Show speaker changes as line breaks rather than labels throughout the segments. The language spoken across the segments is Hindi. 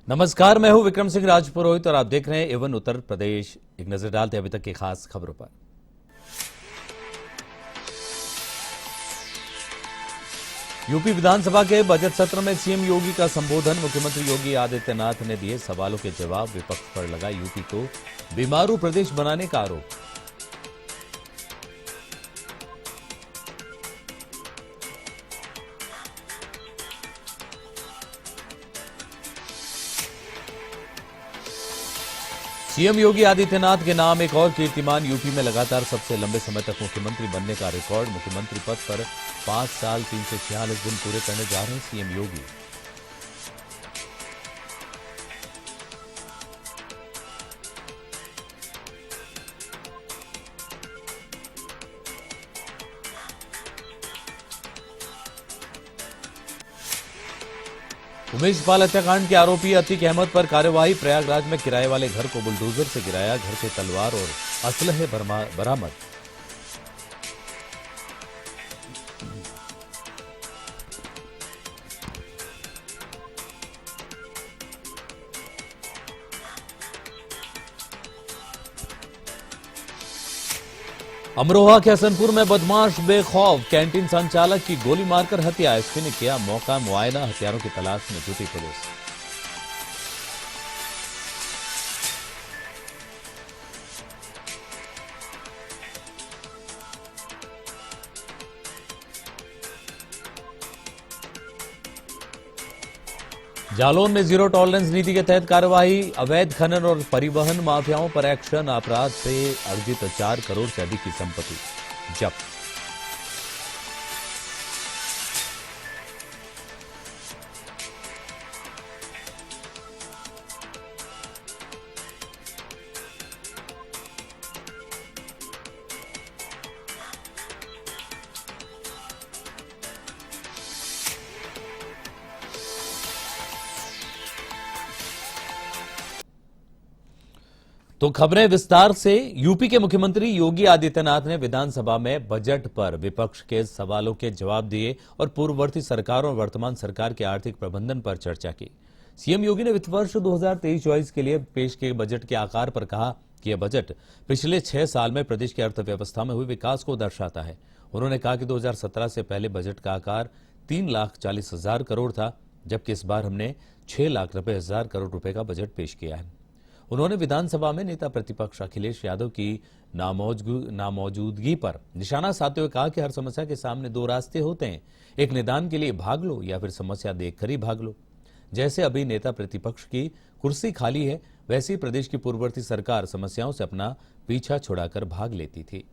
नमस्कार, मैं हूं विक्रम सिंह राजपुरोहित और आप देख रहे हैं एवन उत्तर प्रदेश। एक नजर डालते हैं अभी तक की खास खबरों पर। यूपी विधानसभा के बजट सत्र में सीएम योगी का संबोधन। मुख्यमंत्री योगी आदित्यनाथ ने दिए सवालों के जवाब। विपक्ष पर लगा यूपी को बीमारू प्रदेश बनाने का आरोप। सीएम योगी आदित्यनाथ के नाम एक और कीर्तिमान। यूपी में लगातार सबसे लंबे समय तक मुख्यमंत्री बनने का रिकॉर्ड। मुख्यमंत्री पद पर 5 साल 346 दिन पूरे करने जा रहे हैं सीएम योगी। उमेश पाल हत्याकांड के आरोपी अतीक अहमद पर कार्यवाही। प्रयागराज में किराए वाले घर को बुलडोजर से गिराया। घर से तलवार और असलहे बरामद। अमरोहा के हसनपुर में बदमाश बेखौफ। कैंटीन संचालक की गोली मारकर हत्या। एसपी ने किया मौका मुआयना। हथियारों की तलाश में जुटी पुलिस। जालौन में जीरो टॉलरेंस नीति के तहत कार्यवाही। अवैध खनन और परिवहन माफियाओं पर एक्शन। अपराध से अर्जित 4 करोड़ से अधिक की संपत्ति जब्त। तो खबरें विस्तार से। यूपी के मुख्यमंत्री योगी आदित्यनाथ ने विधानसभा में बजट पर विपक्ष के सवालों के जवाब दिए और पूर्ववर्ती सरकार और वर्तमान सरकार के आर्थिक प्रबंधन पर चर्चा की। सीएम योगी ने वित्त वर्ष 2023-24 के लिए पेश किए बजट के आकार पर कहा कि यह बजट पिछले 6 साल में प्रदेश की अर्थव्यवस्था में हुए विकास को दर्शाता है। उन्होंने कहा कि 2017 से पहले बजट का आकार 3,40,000 करोड़ था, जबकि इस बार हमने 6,90,000 करोड़ रुपए का बजट पेश किया है। उन्होंने विधानसभा में नेता प्रतिपक्ष अखिलेश यादव की नामौजूदगी पर निशाना साधते हुए कहा कि हर समस्या के सामने 2 रास्ते होते हैं, एक निदान के लिए भाग लो या फिर समस्या देखकर ही भाग लो। जैसे अभी नेता प्रतिपक्ष की कुर्सी खाली है, वैसे ही प्रदेश की पूर्ववर्ती सरकार समस्याओं से अपना पीछा छुड़ाकर भाग लेती थी।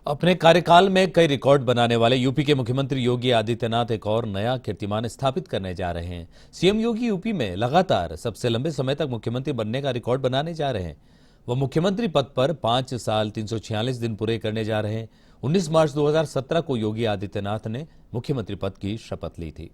अपने कार्यकाल में कई रिकॉर्ड बनाने वाले यूपी के मुख्यमंत्री योगी आदित्यनाथ एक और नया कीर्तिमान स्थापित करने जा रहे हैं। सीएम योगी यूपी में लगातार सबसे लंबे समय तक मुख्यमंत्री बनने का रिकॉर्ड बनाने जा रहे हैं। वह मुख्यमंत्री पद पर 5 साल 346 दिन पूरे करने जा रहे हैं। 19 मार्च 2017 को योगी आदित्यनाथ ने मुख्यमंत्री पद की शपथ ली थी।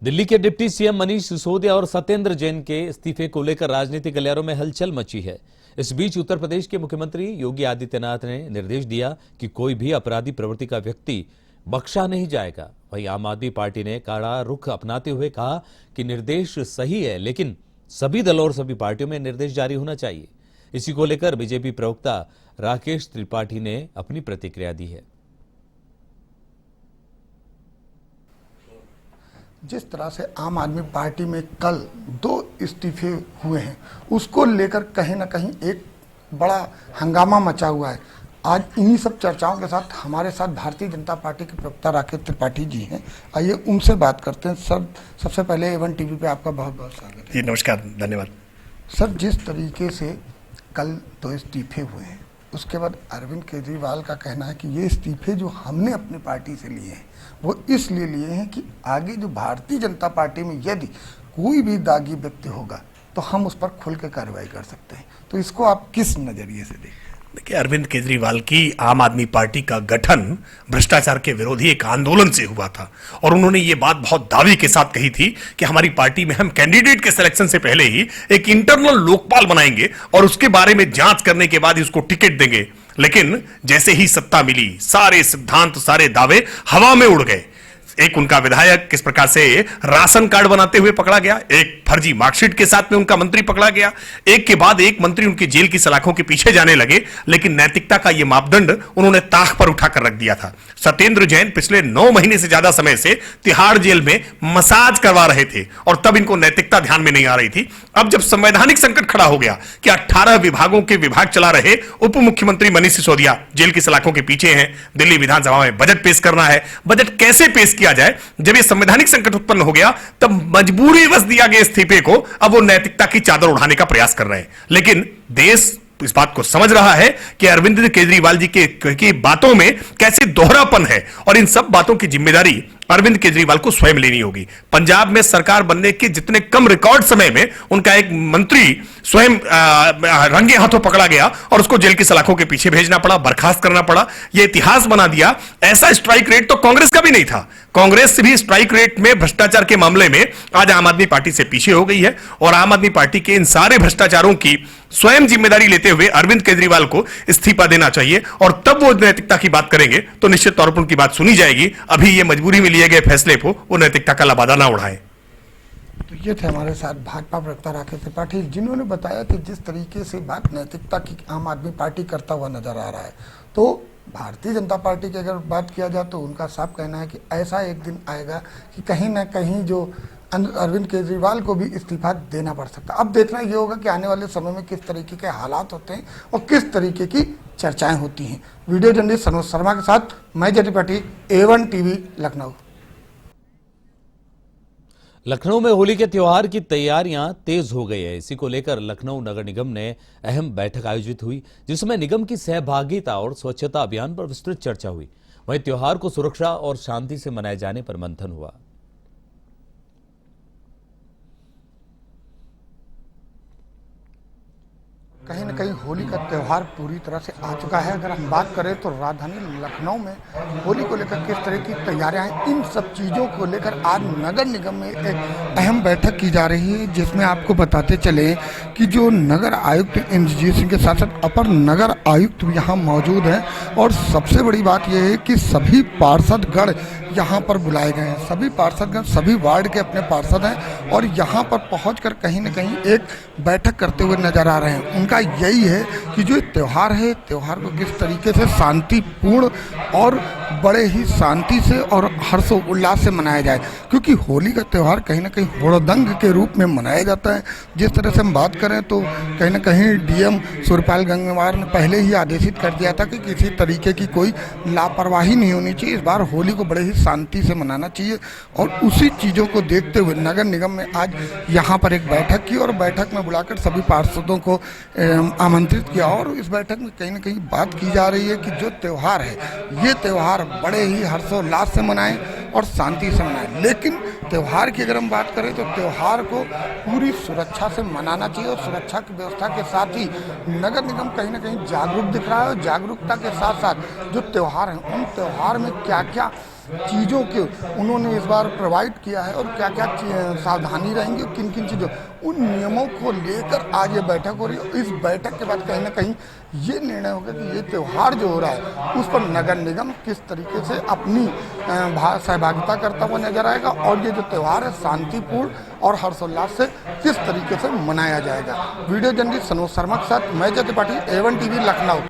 दिल्ली के डिप्टी सीएम मनीष सिसोदिया और सत्येंद्र जैन के इस्तीफे को लेकर राजनीतिक गलियारों में हलचल मची है। इस बीच उत्तर प्रदेश के मुख्यमंत्री योगी आदित्यनाथ ने निर्देश दिया कि कोई भी अपराधी प्रवृत्ति का व्यक्ति बख्शा नहीं जाएगा। वहीं आम आदमी पार्टी ने कड़ा रुख अपनाते हुए कहा कि निर्देश सही है, लेकिन सभी दलों और सभी पार्टियों में निर्देश जारी होना चाहिए। इसी को लेकर बीजेपी प्रवक्ता राकेश त्रिपाठी ने अपनी प्रतिक्रिया दी है।
जिस तरह से आम आदमी पार्टी में कल 2 इस्तीफे हुए हैं, उसको लेकर कहीं ना कहीं एक बड़ा हंगामा मचा हुआ है। आज इन्हीं सब चर्चाओं के साथ हमारे साथ भारतीय जनता पार्टी के प्रवक्ता राकेश त्रिपाठी जी हैं। आइए उनसे बात करते हैं। सर, सबसे पहले A1 टीवी पे आपका बहुत बहुत स्वागत है।
जी नमस्कार, धन्यवाद।
सर, जिस तरीके से कल 2 इस्तीफे हुए हैं, उसके बाद अरविंद केजरीवाल का कहना है कि ये इस्तीफे जो हमने अपनी पार्टी से लिए हैं वो इसलिए लिए हैं कि आगे जो भारतीय जनता पार्टी में यदि कोई भी दागी व्यक्ति होगा तो हम उस पर खुल के कार्रवाई कर सकते हैं। तो इसको आप किस नजरिए से देखते हैं?
देखिए, अरविंद केजरीवाल की आम आदमी पार्टी का गठन भ्रष्टाचार के विरोधी एक आंदोलन से हुआ था और उन्होंने ये बात बहुत दावे के साथ कही थी कि हमारी पार्टी में हम कैंडिडेट के सिलेक्शन से पहले ही एक इंटरनल लोकपाल बनाएंगे और उसके बारे में जांच करने के बाद उसको टिकट देंगे। लेकिन जैसे ही सत्ता मिली, सारे सिद्धांत, सारे दावे हवा में उड़ गए। एक उनका विधायक किस प्रकार से राशन कार्ड बनाते हुए पकड़ा गया, एक फर्जी मार्कशीट के साथ में उनका मंत्री पकड़ा गया, एक के बाद एक मंत्री उनकी जेल की सलाखों के पीछे जाने लगे। लेकिन नैतिकता का यह मापदंड उन्होंने ताक पर उठाकर रख दिया था। सत्येंद्र जैन पिछले 9 महीने से ज्यादा समय से तिहाड़ जेल में मसाज करवा रहे थे और तब इनको नैतिकता ध्यान में नहीं आ रही थी। अब जब संवैधानिक संकट खड़ा हो गया कि 18 विभागों के विभाग चला रहे उप मुख्यमंत्री मनीष सिसोदिया जेल की सलाखों के पीछे हैं, दिल्ली विधानसभा में बजट पेश करना है, बजट कैसे पेश किया जाए, जब यह संवैधानिक संकट उत्पन्न हो गया तब मजबूरी बस दिया गया इस्तीफे को। अब वो नैतिकता की चादर उड़ाने का प्रयास कर रहे हैं। लेकिन देश इस बात को समझ रहा है कि अरविंद केजरीवाल जी की बातों में कैसे दोहरापन है और इन सब बातों की जिम्मेदारी अरविंद केजरीवाल को स्वयं लेनी होगी। पंजाब में सरकार बनने के जितने कम रिकॉर्ड समय में उनका एक मंत्री स्वयं रंगे हाथों पकड़ा गया और उसको जेल की सलाखों के पीछे भेजना पड़ा, बर्खास्त करना पड़ा। यह इतिहास बना दिया। ऐसा स्ट्राइक रेट तो कांग्रेस का भी नहीं था। कांग्रेस भी स्ट्राइक रेट में भ्रष्टाचार के मामले में आज आम आदमी पार्टी से पीछे हो गई है और आम आदमी पार्टी के इन सारे भ्रष्टाचारों की स्वयं जिम्मेदारी लेते हुए अरविंद केजरीवाल को इस्तीफा देना चाहिए और तब वो नैतिकता की बात करेंगे तो निश्चित तौर पर उनकी बात सुनी जाएगी। अभी ये मजबूरी में लिए गए फैसले को वो नैतिकता का लबादा ना उड़ाएं।
तो ये थे हमारे साथ भाजपा प्रवक्ता राकेश त्रिपाठी, जिन्होंने बताया कि जिस तरीके से बात नैतिकता की आम आदमी पार्टी करता हुआ नजर आ रहा है, तो भारतीय जनता पार्टी की अगर बात किया जाए तो उनका साफ कहना है कि ऐसा एक दिन आएगा कि कहीं ना कहीं जो अरविंद केजरीवाल को भी इस्तीफा देना पड़ सकता है। अब देखना ये होगा कि आने वाले समय में किस तरीके के हालात होते हैं और किस तरीके की चर्चाएं होती हैं। वीडियो जर्नलिस्ट सनोज शर्मा के साथ मैं जय त्रिपाठी, A1 टीवी, लखनऊ।
लखनऊ में होली के त्योहार की तैयारियां तेज हो गई है। इसी को लेकर लखनऊ नगर निगम ने अहम बैठक आयोजित हुई, जिसमें निगम की सहभागिता और स्वच्छता अभियान पर विस्तृत चर्चा हुई। वहीं त्योहार को सुरक्षा और शांति से मनाए जाने पर मंथन हुआ।
कहीं ना कहीं होली का त्यौहार पूरी तरह से आ चुका है। अगर हम बात करें तो राजधानी लखनऊ में होली को लेकर किस तरह की तैयारियां हैं, इन सब चीज़ों को लेकर आज नगर निगम में एक अहम बैठक की जा रही है, जिसमें आपको बताते चले कि जो नगर आयुक्त इंद्रजीत सिंह के साथ साथ अपर नगर आयुक्त भी यहाँ मौजूद हैं और सबसे बड़ी बात यह है कि सभी पार्षदगण यहाँ पर बुलाए गए हैं। सभी पार्षदगण सभी वार्ड के अपने पार्षद हैं और यहाँ पर पहुँचकर कहीं न कहीं एक बैठक करते हुए नजर आ रहे हैं। उनका यही है कि जो त्यौहार है, त्यौहार को किस तरीके से शांतिपूर्ण और बड़े ही शांति से और हर्षोल्लास से मनाया जाए, क्योंकि होली का त्यौहार कहीं ना कहीं हुड़दंग के रूप में मनाया जाता है। जिस तरह से हम बात करें तो कहीं ना कहीं डीएम सूर्यपाल गंगवार ने पहले ही आदेशित कर दिया था कि किसी तरीके की कोई लापरवाही नहीं होनी चाहिए। इस बार होली को बड़े ही शांति से मनाना चाहिए और उसी चीज़ों को देखते हुए नगर निगम में आज यहाँ पर एक बैठक की और बैठक में बुलाकर सभी पार्षदों को आमंत्रित किया और इस बैठक में कहीं ना कहीं बात की जा रही है कि जो त्यौहार है, ये त्यौहार बड़े ही हर्षोल्लास से मनाएं और शांति से मनाएं। लेकिन त्यौहार की अगर हम बात करें तो त्यौहार को पूरी सुरक्षा से मनाना चाहिए और सुरक्षा की व्यवस्था के साथ ही नगर निगम कहीं ना कहीं जागरूक दिख रहा है और जागरूकता के साथ साथ जो त्यौहार हैं, उन त्यौहार में क्या क्या चीज़ों के उन्होंने इस बार प्रोवाइड किया है और क्या क्या सावधानी रहेंगी, किन किन चीज़ों, उन नियमों को लेकर आज ये बैठक हो रही है। इस बैठक के बाद कहीं ना कहीं ये निर्णय होगा कि ये त्यौहार जो हो रहा है उस पर नगर निगम किस तरीके से अपनी सहभागिता करता हुआ नजर आएगा और ये जो त्यौहार है शांतिपूर्ण और हर्षोल्लास से किस तरीके से मनाया जाएगा। वीडियो जर्नलिस्ट सनोज शर्मा के साथ मैं जय त्रिपाठी, A1 टीवी, लखनऊ।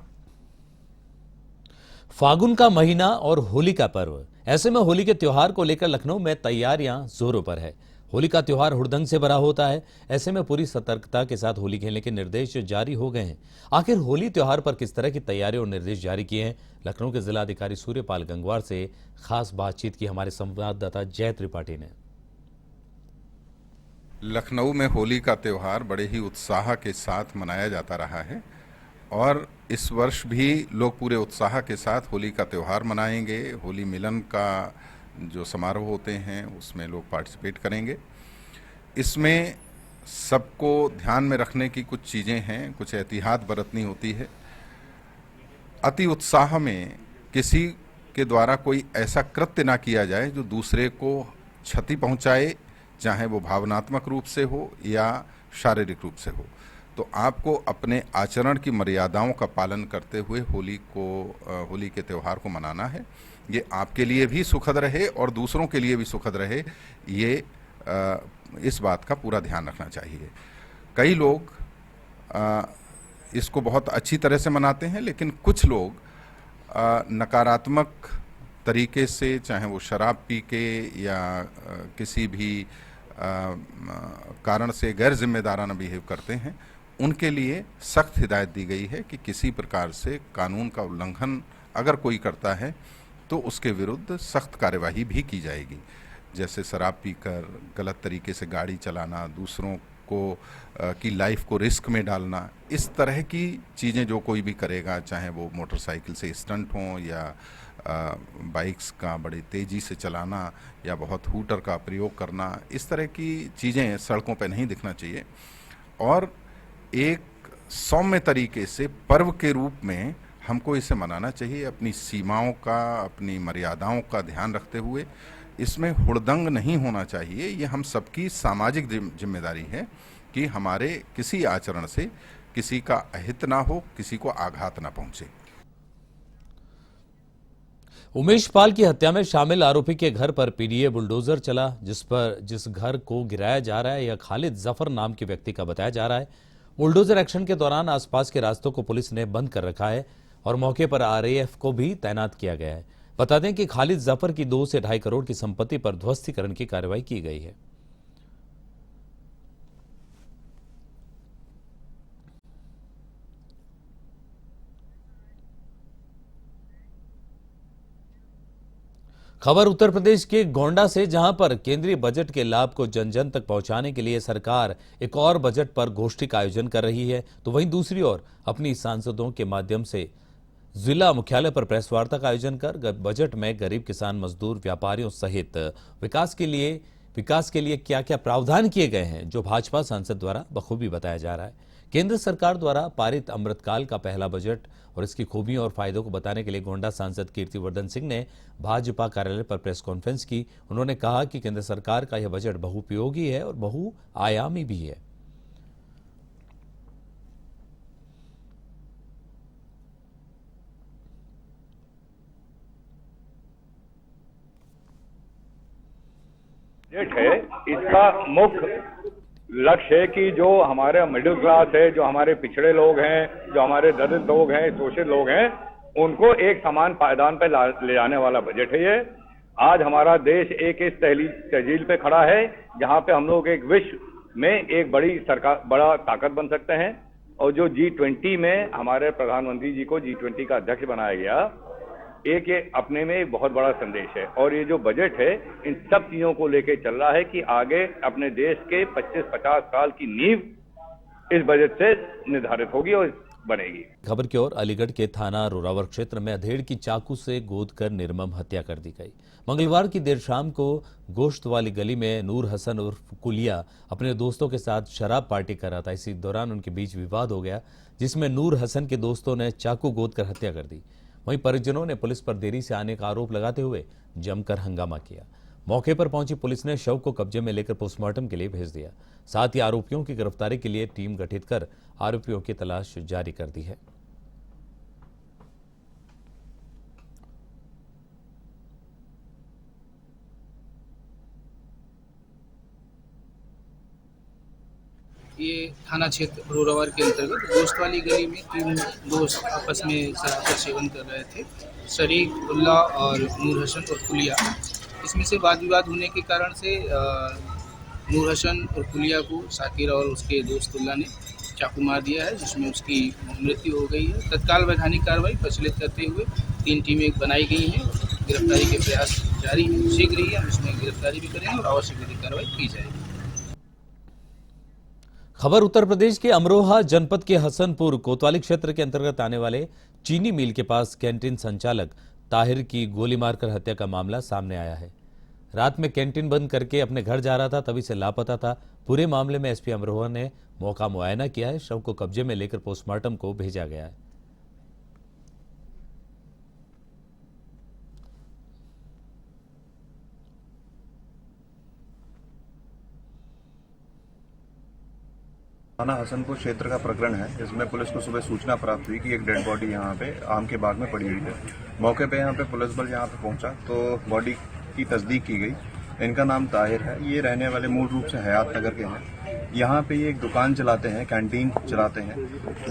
फागुन का महीना और होली का पर्व, ऐसे में होली के त्योहार को लेकर लखनऊ में तैयारियां जोरों पर है। होली का त्योहार हुड़दंग से भरा होता है, ऐसे में पूरी सतर्कता के साथ होली खेलने के निर्देश जारी हो गए हैं। आखिर होली त्योहार पर किस तरह की तैयारी और निर्देश जारी किए हैं, लखनऊ के जिलाधिकारी सूर्यपाल गंगवार से खास बातचीत की हमारे संवाददाता जय त्रिपाठी ने।
लखनऊ में होली का त्यौहार बड़े ही उत्साह के साथ मनाया जाता रहा है और इस वर्ष भी लोग पूरे उत्साह के साथ होली का त्यौहार मनाएंगे। होली मिलन का जो समारोह होते हैं उसमें लोग पार्टिसिपेट करेंगे। इसमें सबको ध्यान में रखने की कुछ चीज़ें हैं, कुछ एहतियात बरतनी होती है। अति उत्साह में किसी के द्वारा कोई ऐसा कृत्य ना किया जाए जो दूसरे को क्षति पहुंचाए, चाहे वो भावनात्मक रूप से हो या शारीरिक रूप से हो। तो आपको अपने आचरण की मर्यादाओं का पालन करते हुए होली के त्यौहार को मनाना है। ये आपके लिए भी सुखद रहे और दूसरों के लिए भी सुखद रहे, ये इस बात का पूरा ध्यान रखना चाहिए। कई लोग इसको बहुत अच्छी तरह से मनाते हैं, लेकिन कुछ लोग नकारात्मक तरीके से, चाहे वो शराब पी के या किसी भी कारण से गैर जिम्मेदाराना बिहेव करते हैं, उनके लिए सख्त हिदायत दी गई है कि किसी प्रकार से कानून का उल्लंघन अगर कोई करता है तो उसके विरुद्ध सख्त कार्यवाही भी की जाएगी। जैसे शराब पीकर गलत तरीके से गाड़ी चलाना, दूसरों को की लाइफ को रिस्क में डालना, इस तरह की चीज़ें जो कोई भी करेगा, चाहे वो मोटरसाइकिल से स्टंट हों या बाइक्स का बड़ी तेज़ी से चलाना या बहुत हूटर का प्रयोग करना, इस तरह की चीज़ें सड़कों पर नहीं दिखना चाहिए। और एक सौम्य तरीके से पर्व के रूप में हमको इसे मनाना चाहिए, अपनी सीमाओं का, अपनी मर्यादाओं का ध्यान रखते हुए। इसमें हुड़दंग नहीं होना चाहिए। ये हम सबकी सामाजिक जिम्मेदारी है कि हमारे किसी आचरण से किसी का अहित ना हो, किसी को आघात ना पहुंचे।
उमेश पाल की हत्या में शामिल आरोपी के घर पर पीडीए बुलडोजर चला, जिस घर को गिराया जा रहा है यह खालिद जफर नाम के व्यक्ति का बताया जा रहा है। बुलडोजर एक्शन के दौरान आसपास के रास्तों को पुलिस ने बंद कर रखा है और मौके पर आरएएफ को भी तैनात किया गया है। बता दें कि खालिद जफर की 2 से 2.5 करोड़ की संपत्ति पर ध्वस्तीकरण की कार्रवाई की गई है। खबर उत्तर प्रदेश के गोंडा से, जहां पर केंद्रीय बजट के लाभ को जन जन तक पहुंचाने के लिए सरकार एक और बजट पर गोष्ठी का आयोजन कर रही है, तो वहीं दूसरी ओर अपनी सांसदों के माध्यम से जिला मुख्यालय पर प्रेस वार्ता का आयोजन कर बजट में गरीब, किसान, मजदूर, व्यापारियों सहित विकास के लिए क्या क्या प्रावधान किए गए हैं, जो भाजपा सांसद द्वारा बखूबी बताया जा रहा है। केंद्र सरकार द्वारा पारित अमृतकाल का पहला बजट और इसकी खूबियों और फायदों को बताने के लिए गोंडा सांसद कीर्तिवर्धन सिंह ने भाजपा कार्यालय पर प्रेस कॉन्फ्रेंस की। उन्होंने कहा कि केंद्र सरकार का यह बजट बहुउपयोगी है और बहुआयामी भी है।
बजट है, इसका मुख्य लक्ष्य है कि जो हमारे मिडिल क्लास है, जो हमारे पिछड़े लोग हैं, जो हमारे दलित लोग हैं, शोषित लोग हैं, उनको एक समान पायदान पर ले जाने वाला बजट है ये। आज हमारा देश एक इस तहलील पे खड़ा है जहां पे हम लोग एक विश्व में एक बड़ा ताकत बन सकते हैं। और जो G20 में हमारे प्रधानमंत्री जी को G20 का अध्यक्ष बनाया गया, एक ये अपने में एक बहुत बड़ा संदेश है। और ये जो बजट है इन सब चीजों को लेके चल रहा है कि आगे अपने देश के 25-50 साल की नींव इस बजट से निर्धारित होगी और बनेगी।
खबर की ओर, अलीगढ़ के थाना रोरावर क्षेत्र में अधेड़ की चाकू से गोदकर निर्मम हत्या कर दी गई। मंगलवार की देर शाम को गोश्त वाली गली में नूर हसन उर्फ कुलिया अपने दोस्तों के साथ शराब पार्टी कर रहा था। इसी दौरान उनके बीच विवाद हो गया, जिसमें नूर हसन के दोस्तों ने चाकू गोदकर हत्या कर दी। वहीं परिजनों ने पुलिस पर देरी से आने का आरोप लगाते हुए जमकर हंगामा किया। मौके पर पहुंची पुलिस ने शव को कब्जे में लेकर पोस्टमार्टम के लिए भेज दिया। साथ ही आरोपियों की गिरफ्तारी के लिए टीम गठित कर आरोपियों की तलाश जारी कर दी है।
ये थाना क्षेत्र रोरावर के अंतर्गत दोस्त वाली गली में 3 दोस्त आपस में शराब का सेवन कर रहे थे। शरीक, उल्ला और नूर हसन और कुलिया। इसमें से वाद विवाद होने के कारण से नूर हसन और कुलिया को शाकिर और उसके दोस्त उल्ला ने चाकू मार दिया है, जिसमें उसकी मृत्यु हो गई है। तत्काल वैधानिक कार्रवाई प्रचलित करते हुए 3 टीमें बनाई गई हैं। गिरफ्तारी के प्रयास जारी हैं। शीघ्र ही हम इसमें गिरफ्तारी भी करेंगे और आवश्यक विधिक कार्रवाई की जाएगी।
खबर उत्तर प्रदेश के अमरोहा जनपद के हसनपुर कोतवाली क्षेत्र के अंतर्गत आने वाले चीनी मिल के पास कैंटीन संचालक ताहिर की गोली मारकर हत्या का मामला सामने आया है। रात में कैंटीन बंद करके अपने घर जा रहा था, तभी से लापता था। पूरे मामले में एसपी अमरोहा ने मौका मुआयना किया है। शव को कब्जे में लेकर पोस्टमार्टम को भेजा गया है।
थाना हसनपुर क्षेत्र का प्रकरण है। इसमें पुलिस को सुबह सूचना प्राप्त हुई कि एक डेड बॉडी यहाँ पे आम के बाग में पड़ी हुई है। मौके पे यहाँ पे पुलिस बल यहाँ पे पहुंचा तो बॉडी की तस्दीक की गई। इनका नाम ताहिर है। ये रहने वाले मूल रूप से हयात नगर के हैं। यहाँ पे ये एक दुकान चलाते हैं, कैंटीन चलाते हैं।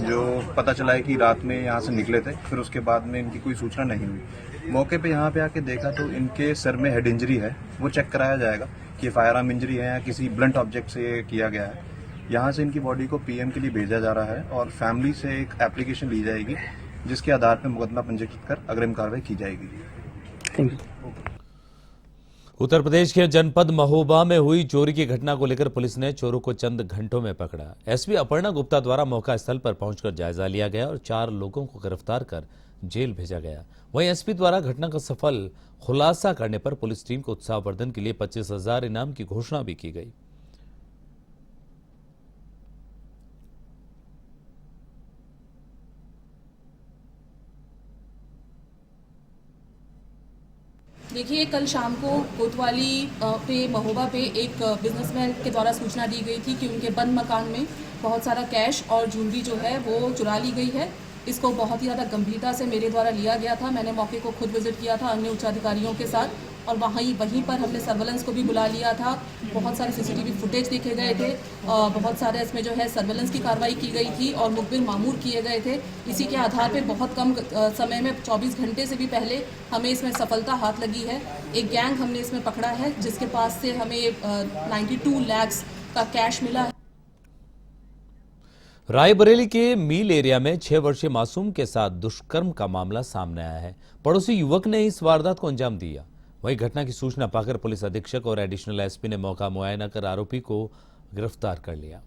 जो पता चला है कि रात में यहाँ से निकले थे, फिर उसके बाद में इनकी कोई सूचना नहीं हुई। मौके पे यहाँ पे आके देखा तो इनके सर में हेड इंजरी है। वो चेक कराया जाएगा कि फायर आर्म इंजरी है या किसी ब्लंट ऑब्जेक्ट से किया गया है। यहाँ से इनकी बॉडी को पीएम के लिए भेजा जा रहा है और फैमिली से एक एप्लीकेशन ली जाएगी, जिसके आधार पर मुकदमा पंजीकृत कर अग्रिम कार्रवाई की जाएगी।
Thank you.
उत्तर प्रदेश के जनपद महोबा में हुई चोरी की घटना को लेकर पुलिस ने चोरों को चंद घंटों में पकड़ा। एसपी अपर्णा गुप्ता द्वारा मौका स्थल पर पहुंचकर जायजा लिया गया और 4 लोगों को गिरफ्तार कर जेल भेजा गया। वहीं एसपी द्वारा घटना का सफल खुलासा करने पर पुलिस टीम को उत्साहवर्धन के लिए 25,000 इनाम की घोषणा भी की गई।
देखिए, कल शाम को कोतवाली पे महोबा पे एक बिजनेसमैन के द्वारा सूचना दी गई थी कि उनके बंद मकान में बहुत सारा कैश और ज्वेलरी जो है वो चुरा ली गई है। इसको बहुत ही ज़्यादा गंभीरता से मेरे द्वारा लिया गया था। मैंने मौके को खुद विजिट किया था अन्य उच्चाधिकारियों के साथ और वहीं पर हमने सर्वेलेंस को भी बुला लिया था। बहुत सारे सीसीटीवी फुटेज देखे गए थे। बहुत सारे इसमें जो है सर्वेलेंस की कार्रवाई की गई थी और मुखबिर मामूर किए गए थे। इसी के आधार पर बहुत कम समय में 24 घंटे से भी पहले हमें इसमें सफलता हाथ लगी है। एक गैंग हमने इसमें पकड़ा है जिसके पास से हमें 92 लाख का कैश मिला है।
रायबरेली के मील एरिया में 6 वर्षीय मासूम के साथ दुष्कर्म का मामला सामने आया है। पड़ोसी युवक ने इस वारदात को अंजाम दिया। वहीं घटना की सूचना पाकर पुलिस अधीक्षक और एडिशनल एसपी ने मौका मुआयना कर आरोपी को गिरफ्तार कर लिया।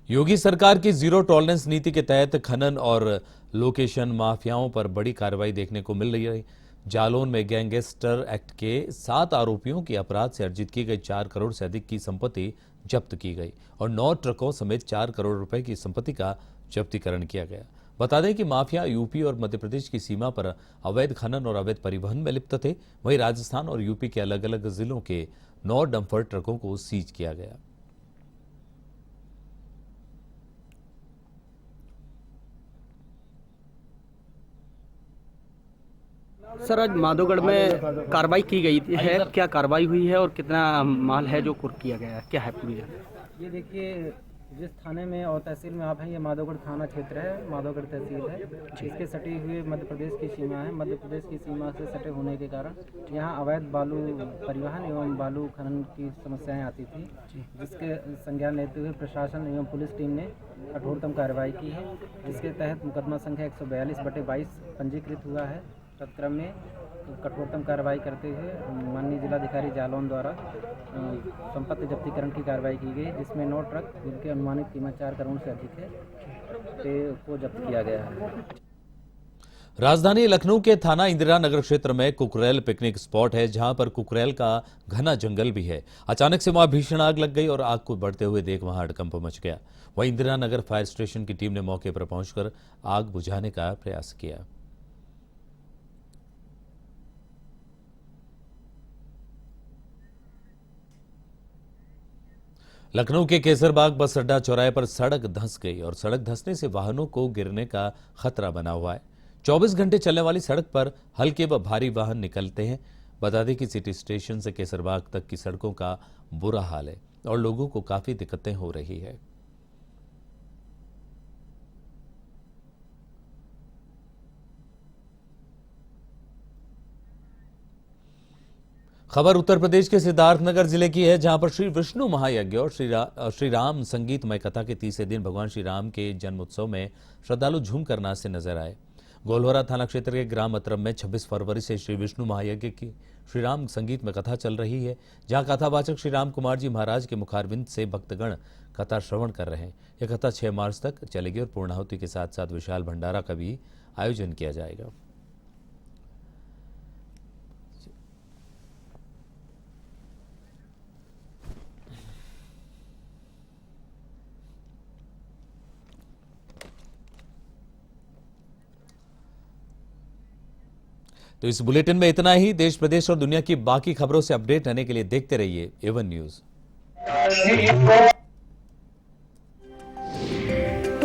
योगी सरकार की जीरो टॉलरेंस नीति के तहत खनन और लोकेशन माफियाओं पर बड़ी कार्रवाई देखने को मिल रही है। जालौन में गैंगस्टर एक्ट के 7 आरोपियों की अपराध से अर्जित की गई 4 करोड़ से अधिक की संपत्ति जब्त की गई और 9 ट्रकों समेत 4 करोड़ रुपए की संपत्ति का जब्तीकरण किया गया। बता दें कि माफिया यूपी और मध्य प्रदेश की सीमा पर अवैध खनन और अवैध परिवहन में लिप्त थे। वहीं राजस्थान और यूपी के अलग अलग जिलों के 9 डंपर ट्रकों को सीज किया गया।
सर, आज माधोगढ़ में कार्रवाई की गई है। क्या कार्रवाई हुई है और कितना माल है जो कुर्क किया गया है, क्या है पूरी?
ये देखिए, जिस थाने में और तहसील में आप हैं, ये माधोगढ़ थाना क्षेत्र है, माधोगढ़ तहसील है। इसके सटी हुए मध्य प्रदेश की सीमा है। मध्य प्रदेश की सीमा से सटे होने के कारण यहाँ अवैध बालू परिवहन एवं बालू खनन की समस्याएं आती थी, जिसके संज्ञान लेते हुए प्रशासन एवं पुलिस टीम ने कठोरतम कार्रवाई की है, जिसके तहत मुकदमा संख्या 142/22 पंजीकृत हुआ है तत्क्रम में कठोरतम कार्रवाई करते हुए माननीय जिलाधिकारी जालौन द्वारा संपत्ति जब्तीकरण की कार्रवाई की गई, जिसमें 9 ट्रक जिनकी अनुमानित कीमत 4 करोड़ से अधिक है को जब्त किया गया है।
राजधानी लखनऊ के थाना इंदिरा नगर क्षेत्र में कुकरेल पिकनिक स्पॉट है, जहां पर कुकरेल का घना जंगल भी है। अचानक से वहां भीषण आग लग गई और आग को बढ़ते हुए देख वहां हड़कंप मच गया। वहीं इंदिरा नगर फायर स्टेशन की टीम ने मौके पर पहुंचकर आग बुझाने का प्रयास किया। लखनऊ के केसरबाग बस अड्डा चौराहे पर सड़क धंस गई और सड़क धंसने से वाहनों को गिरने का खतरा बना हुआ है। 24 घंटे चलने वाली सड़क पर हल्के व भारी वाहन निकलते हैं। बता दें कि सिटी स्टेशन से केसरबाग तक की सड़कों का बुरा हाल है और लोगों को काफी दिक्कतें हो रही है। खबर उत्तर प्रदेश के सिद्धार्थनगर जिले की है, जहां पर श्री विष्णु महायज्ञ और श्री राम संगीतमय कथा के तीसरे दिन भगवान श्री राम के जन्म उत्सव में श्रद्धालु झूम कर नाचते नजर आए। गोलहोरा थाना क्षेत्र के ग्राम अतरम में 26 फरवरी से श्री विष्णु महायज्ञ की श्री राम संगीत में कथा चल रही है, जहां कथावाचक श्री राम कुमार जी महाराज के मुखारविंद से भक्तगण कथा श्रवण कर रहे हैं। यह कथा 6 मार्च तक चलेगी और पूर्णाहुति के साथ साथ विशाल भंडारा का भी आयोजन किया जाएगा। तो इस बुलेटिन में इतना ही। देश प्रदेश और दुनिया की बाकी खबरों से अपडेट रहने के लिए देखते रहिए A1 न्यूज।